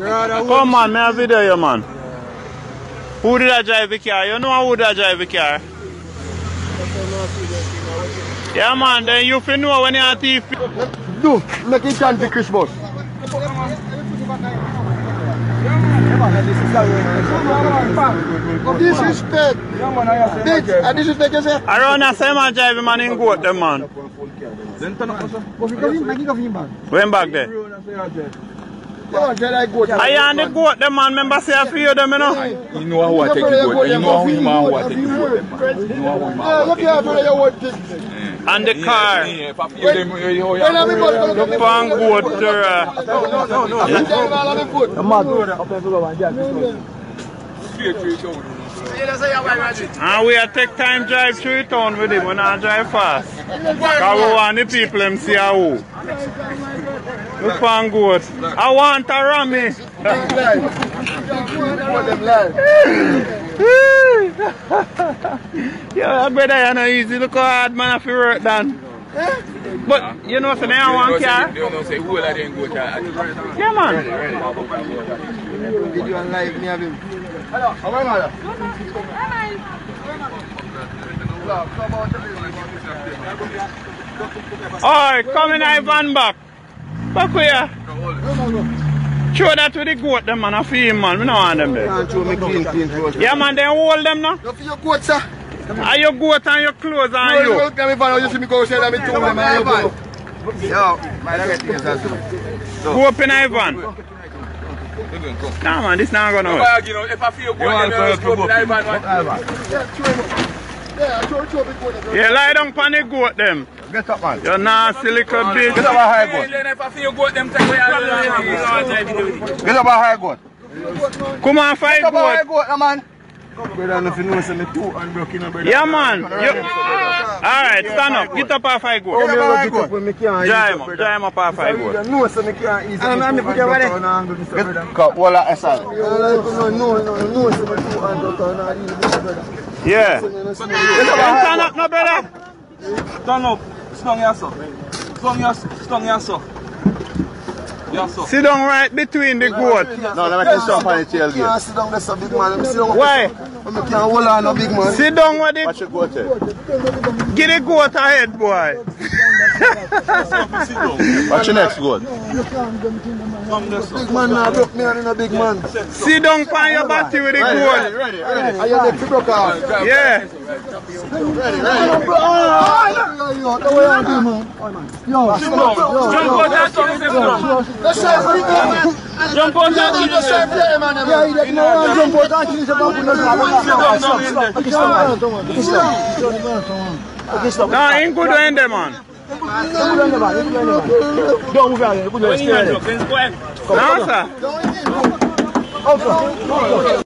Come on, me a video you, man. Who did I drive the car? You know who did I drive the car? Yeah, man, then you feel know when you're on TV. Do, make it time for Christmas. Disrespect. Disrespect yourself. Around the same man driving man in goat them, man. When back there? I am the goat them, man. Remember say I feel them, you know? You know how I take the goat. You know how you want to take the goat, man. You know how you want to. And the car. The pan goat. And we take time drive through town with him. We not drive fast. Because we want the people them see how. The pan goat. I want a rammy. Yeah, brother, you know easy. Look how hard man have to work done. But you know, so I want car. Yeah, man. Video on live, me have him. Alright, come in Ivan back. Back here. Show that to the goat them, man. I feel him, man. We don't want them there. Yeah, man, they hold them now. No for your goat, sir. Are your goat and your clothes and you? You see me go say that me too, man. Yo, man, I get things as well. Go up in Ivan. Nah, man, this not gonna work. If I feel good, I'm going to Ivan. Yeah, lie down on the goat them. Get up, man. You nasty little bitch. Get up a high goat. If I feel good, them take away. Get up a high goat. Come on, fight Get up a high goat. goat, man. Brother, if you know, say me too unbroken, brother. Yeah, man. Alright, stand up. Get up off I go. Get up a high goat. Drive him up off I go. No, so me can't easy. I'm put your body. Cut, walla, asal. No, so me too unbroken. Yeah. Stand up, no, brother. Stand up. Stand yourself. Stand yourself. Sit down right between the goat. No, let me can jump on the tailgate. Sit down, that's a big man. Why? I can't hold on a big man. Sit down with it. Watch your goat head. Get the goat ahead, boy. Watch your next goat. Big man now, broke me and a big man. Sit down on your body with the goat. Ready. Are your neck broke off? Yeah. Ready. Jump out and kill yourself. No, ain't good to end them, man. Don't move out here. No, sir.